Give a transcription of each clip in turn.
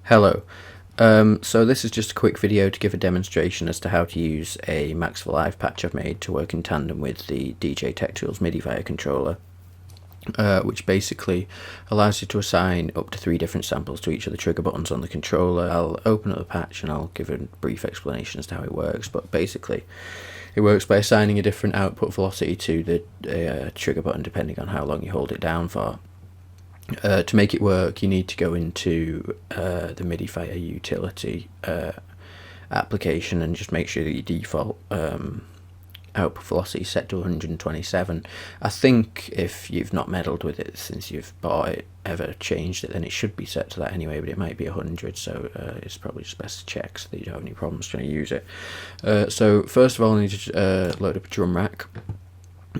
Hello. So this is just a quick video to give a demonstration as to how to use a Max for Live patch I've made to work in tandem with the DJ Tech Tools Midi Fighter controller, which basically allows you to assign up to 3 different samples to each of the trigger buttons on the controller. I'll open up the patch and I'll give a brief explanation as to how it works, but basically it works by assigning a different output velocity to the trigger button depending on how long you hold it down for. To make it work, you need to go into the Midi Fighter utility application and just make sure that your default output velocity is set to 127. I think if you've not meddled with it since you've bought it, ever changed it, then it should be set to that anyway, but it might be 100, so it's probably just best to check so that you don't have any problems trying to use it. So first of all, I need to load up a drum rack,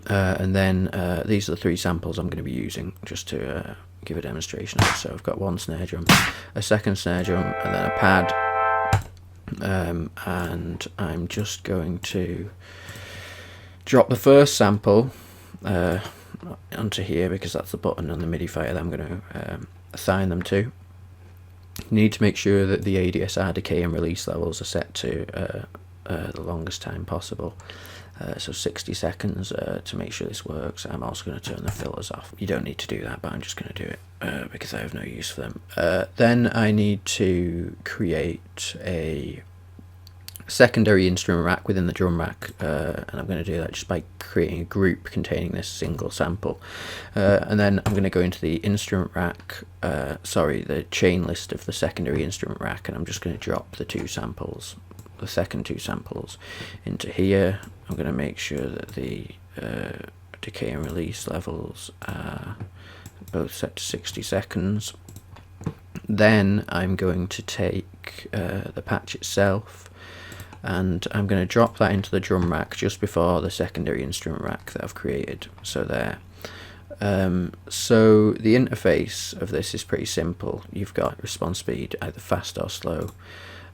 and then these are the 3 samples I'm going to be using just to give a demonstration of it. So I've got 1 snare drum, a 2nd snare drum, and then a pad, and I'm just going to drop the first sample onto here because that's the button on the Midi Fighter that I'm going to assign them to. You need to make sure that the ADSR decay and release levels are set to the longest time possible. So 60 seconds to make sure this works. I'm also going to turn the filters off. You don't need to do that, but I'm just going to do it because I have no use for them. Then I need to create a secondary instrument rack within the drum rack, and I'm going to do that just by creating a group containing this single sample. And then I'm going to go into the instrument rack, the chain list of the secondary instrument rack, and I'm just going to drop the 2 samples, the second 2 samples, into here. I'm going to make sure that the decay and release levels are both set to 60 seconds. Then I'm going to take the patch itself and I'm going to drop that into the drum rack just before the secondary instrument rack that I've created. So there. So the interface of this is pretty simple. You've got response speed either fast or slow.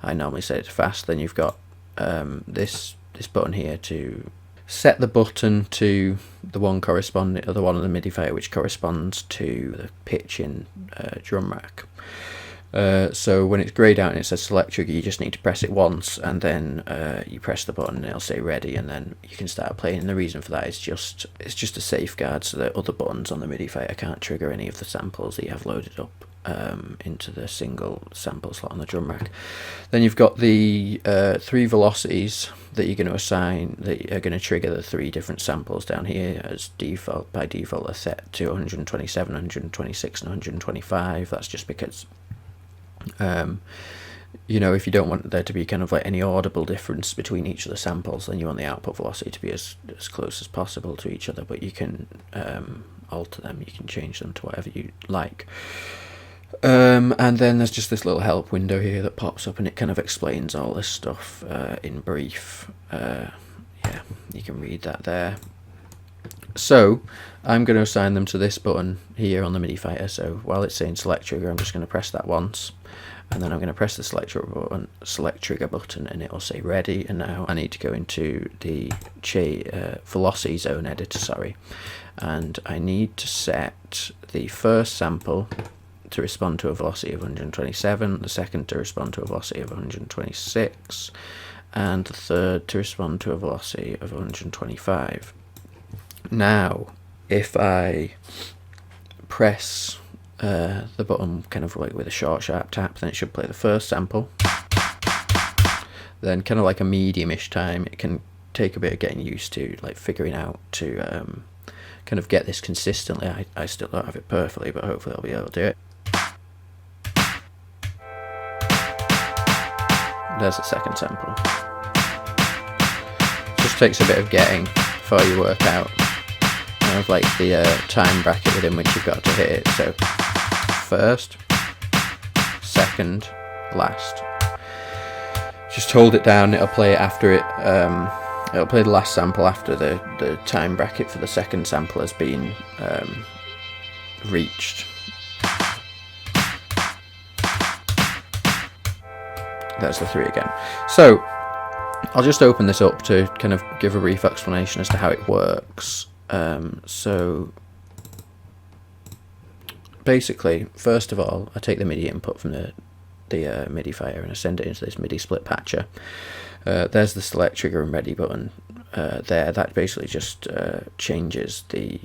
I normally set it to fast. Then you've got this button here to set the button to the one corresponding, or the one on the Midi Fighter which corresponds to the pitch in drum rack. So when it's greyed out and it says select trigger, you just need to press it once, and then you press the button and it'll say ready, and then you can start playing. And the reason for that is it's just a safeguard so that other buttons on the Midi Fighter can't trigger any of the samples that you have loaded up into the single sample slot on the drum rack. Then you've got the 3 velocities that you're going to assign that are going to trigger the 3 different samples down here. As default, by default, they're set to 127, 126, and 125. That's just because you know, if you don't want there to be kind of like any audible difference between each of the samples, then you want the output velocity to be as close as possible to each other, but you can alter them, you can change them to whatever you like. And then there's just this little help window here that pops up and it kind of explains all this stuff in brief. Yeah, you can read that there. So I'm going to assign them to this button here on the Midi Fighter. So while it's saying select trigger, I'm just going to press that once, and then I'm going to press the select trigger button and it will say ready. And now I need to go into the velocity zone editor, and I need to set the first sample to respond to a velocity of 127, the second to respond to a velocity of 126, and the third to respond to a velocity of 125. Now, if I press the button kind of like with a short sharp tap, then it should play the first sample. Then kind of like a medium-ish time, it can take a bit of getting used to, like figuring out to kind of get this consistently. I still don't have it perfectly, but hopefully I'll be able to do it. There's the second sample. Just takes a bit of getting before you work out kind of like the time bracket within which you've got to hit it. So first, second, last. Just hold it down, it'll play it after it. It'll play the last sample after the time bracket for the second sample has been reached. There's the 3 again. So I'll just open this up to kind of give a brief explanation as to how it works. So basically, first of all, I take the MIDI input from the the Midi Fighter, and I send it into this MIDI split patcher. There's the select trigger and ready button there. That basically just changes the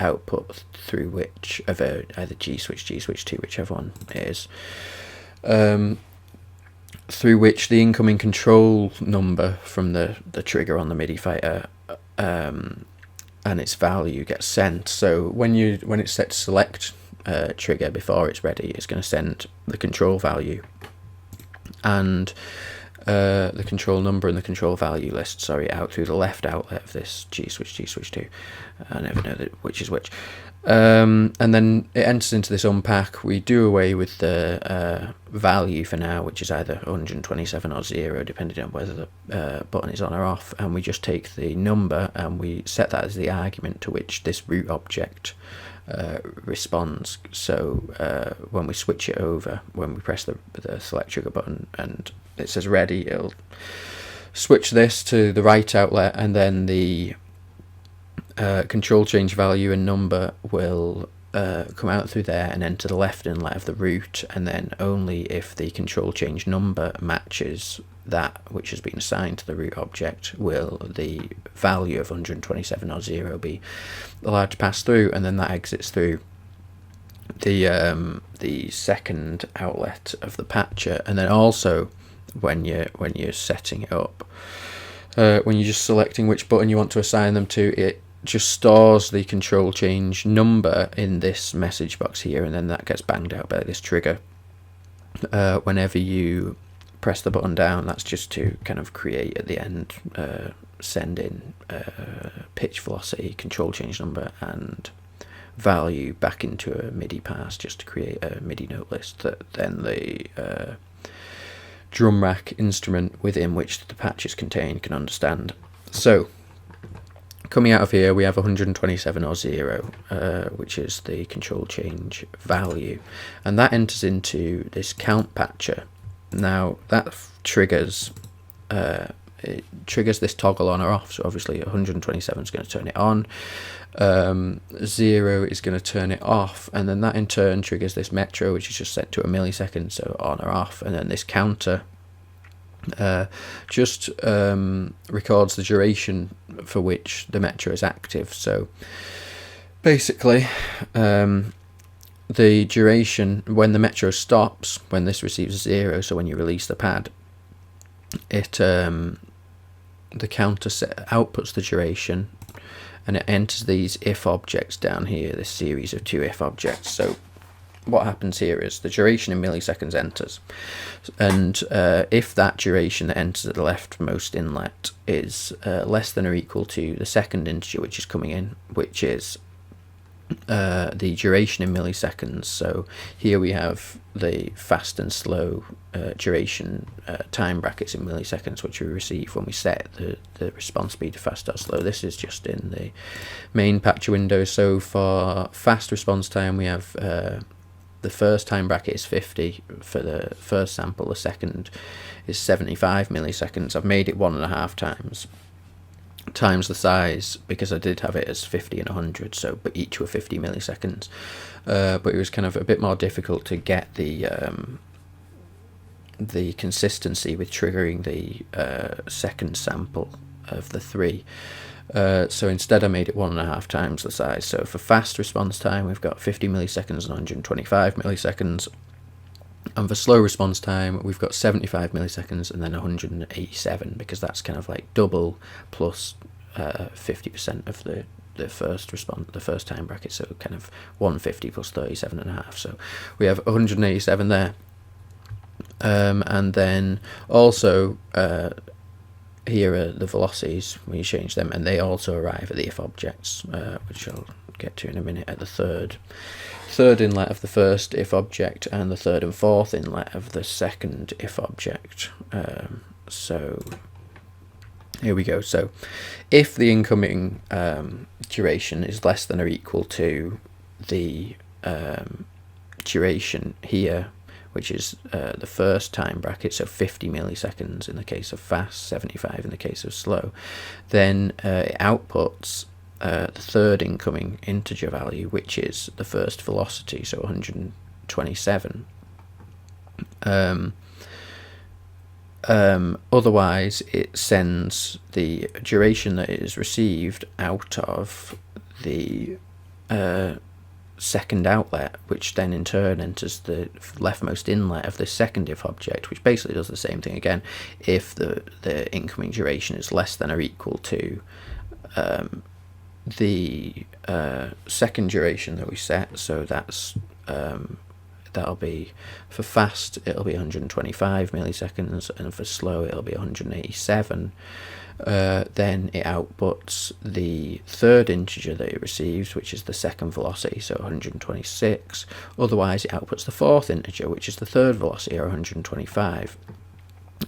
output through which of either G switch 2, whichever one it is, through which the incoming control number from the trigger on the Midi Fighter and its value gets sent. So when it's set to select trigger before it's ready, it's going to send the control value and the control number and the control value list, out through the left outlet of this G switch 2. I never know which is which. And then it enters into this unpack. We do away with the value for now, which is either 127 or 0, depending on whether the button is on or off, and we just take the number and we set that as the argument to which this root object responds. So when we switch it over, when we press the select trigger button and it says ready, it'll switch this to the right outlet, and then the control change value and number will come out through there and enter the left inlet of the root, and then only if the control change number matches that which has been assigned to the root object will the value of 127 or 0 be allowed to pass through, and then that exits through the second outlet of the patcher. And then also when you're setting it up, when you're just selecting which button you want to assign them to, it just stores the control change number in this message box here, and then that gets banged out by this trigger whenever you press the button down. That's just to kind of create at the end, send in pitch, velocity, control change number and value back into a MIDI pass, just to create a MIDI note list that then the drum rack instrument within which the patch is contained can understand. So coming out of here, we have 127 or 0, which is the control change value, and that enters into this count patcher. Now that triggers this toggle on or off. So obviously 127 is going to turn it on, 0 is going to turn it off, and then that in turn triggers this metro, which is just set to a millisecond, so on or off, and then this counter just records the duration for which the metro is active. So basically the duration when the metro stops, when this receives 0, so when you release the pad, it the counter outputs the duration, and it enters these if objects down here, this series of 2 if objects. So what happens here is the duration in milliseconds enters, and if that duration that enters at the leftmost inlet is less than or equal to the second integer which is coming in, which is the duration in milliseconds. So here we have the fast and slow duration time brackets in milliseconds, which we receive when we set the response speed to fast or slow. This is just in the main patcher window. So for fast response time, we have the first time bracket is 50 for the first sample, the second is 75 milliseconds. I've made it 1.5 times the size because I did have it as 50 and 100, so but each were 50 milliseconds, but it was kind of a bit more difficult to get the consistency with triggering the second sample of the 3. So instead I made it 1.5 times the size. So for fast response time we've got 50 milliseconds and 125 milliseconds, and for slow response time we've got 75 milliseconds and then 187, because that's kind of like double plus 50% of the first time bracket, so kind of 150 plus 37.5, so we have 187 there. And then also here are the velocities when you change them, and they also arrive at the if objects, which I'll get to in a minute, at the third inlet of the first if object and the third and fourth inlet of the second if object. So here we go. So if the incoming duration is less than or equal to the duration here, which is the first time bracket, so 50 milliseconds in the case of fast, 75 in the case of slow, then it outputs the third incoming integer value, which is the first velocity, so 127. Otherwise, it sends the duration that it is received out of the second outlet, which then in turn enters the leftmost inlet of the second if object, which basically does the same thing again if the incoming duration is less than or equal to the second duration that we set. So that's that'll be, for fast it'll be 125 milliseconds, and for slow it'll be 187. Then it outputs the third integer that it receives, which is the second velocity, so 126. Otherwise, it outputs the fourth integer, which is the third velocity, or 125.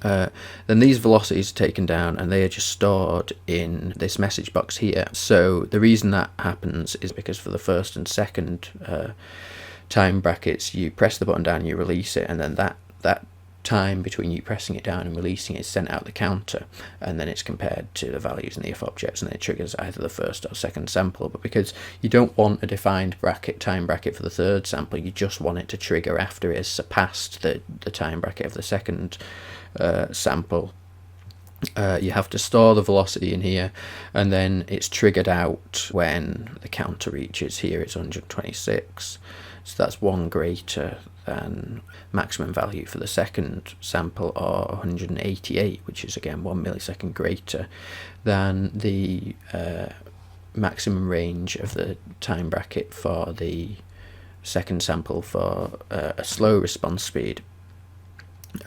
Then these velocities are taken down and they are just stored in this message box here. So the reason that happens is because for the first and second time brackets, you press the button down, you release it, and then that time between you pressing it down and releasing it is sent out the counter, and then it's compared to the values in the if objects, and it triggers either the first or second sample. But because you don't want a defined time bracket for the third sample, you just want it to trigger after it has surpassed the time bracket of the second sample. You have to store the velocity in here, and then it's triggered out when the counter reaches, here it's 126, so that's 1 greater than maximum value for the second sample, or 188, which is again 1 millisecond greater than the maximum range of the time bracket for the second sample for a slow response speed.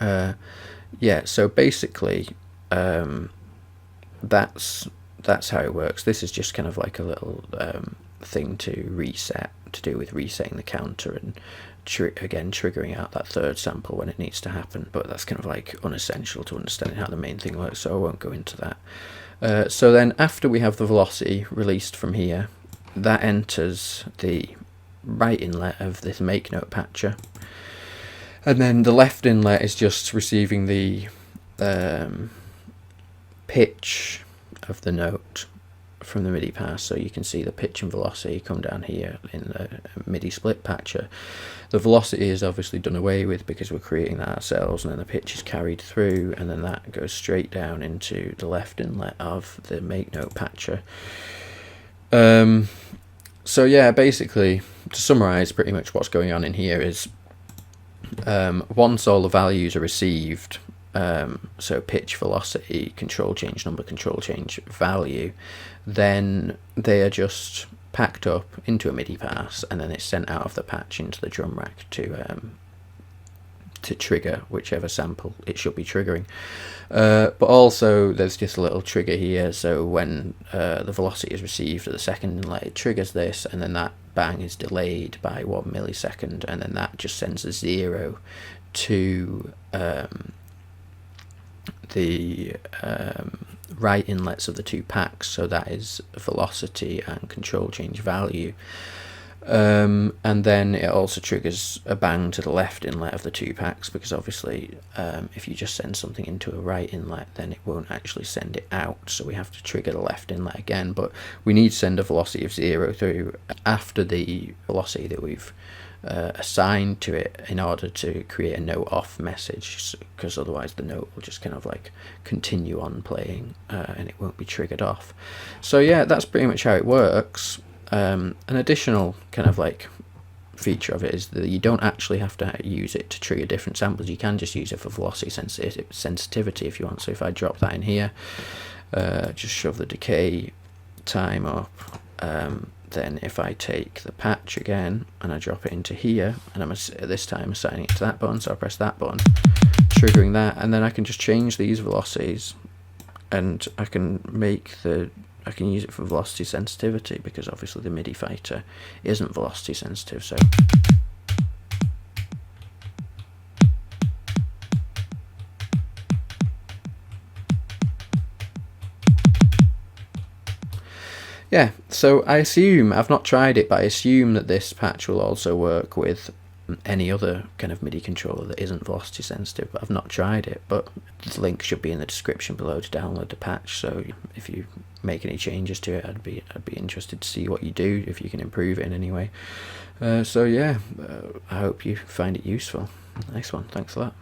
Yeah, so basically that's how it works. This is just kind of like a little thing to reset, to do with resetting the counter and again triggering out that third sample when it needs to happen. But that's kind of like unessential to understanding how the main thing works, so I won't go into that. So then after we have the velocity released from here, that enters the right inlet of this make note patcher, and then the left inlet is just receiving the pitch of the note from the MIDI pass. So you can see the pitch and velocity come down here in the MIDI split patcher. The velocity is obviously done away with because we're creating that ourselves, and then the pitch is carried through, and then that goes straight down into the left inlet of the make note patcher. So yeah, basically to summarize, pretty much what's going on in here is once all the values are received, so pitch, velocity, control change number, control change value, then they are just packed up into a MIDI pass, and then it's sent out of the patch into the drum rack to trigger whichever sample it should be triggering. But also there's just a little trigger here, so when the velocity is received at the second inlet, it triggers this, and then that bang is delayed by 1 millisecond, and then that just sends a 0 to the right inlets of the two packs, so that is velocity and control change value. And then it also triggers a bang to the left inlet of the two packs, because obviously if you just send something into a right inlet, then it won't actually send it out, so we have to trigger the left inlet again. But we need to send a velocity of 0 through after the velocity that we've assigned to it, in order to create a note off message, because otherwise the note will just kind of like continue on playing and it won't be triggered off. So yeah, that's pretty much how it works. An additional kind of like feature of it is that you don't actually have to use it to trigger different samples. You can just use it for velocity sensitivity if you want. So if I drop that in here, just shove the decay time up, then if I take the patch again and I drop it into here, and I'm this time assigning it to that button, so I press that button, triggering that, and then I can just change these velocities, and I can use it for velocity sensitivity, because obviously the Midi Fighter isn't velocity sensitive. So yeah, so I assume, I've not tried it, but I assume that this patch will also work with any other kind of MIDI controller that isn't velocity sensitive, but I've not tried it. But the link should be in the description below to download the patch, so if you make any changes to it, I'd be interested to see what you do, if you can improve it in any way. So yeah, I hope you find it useful. Nice one, thanks for that.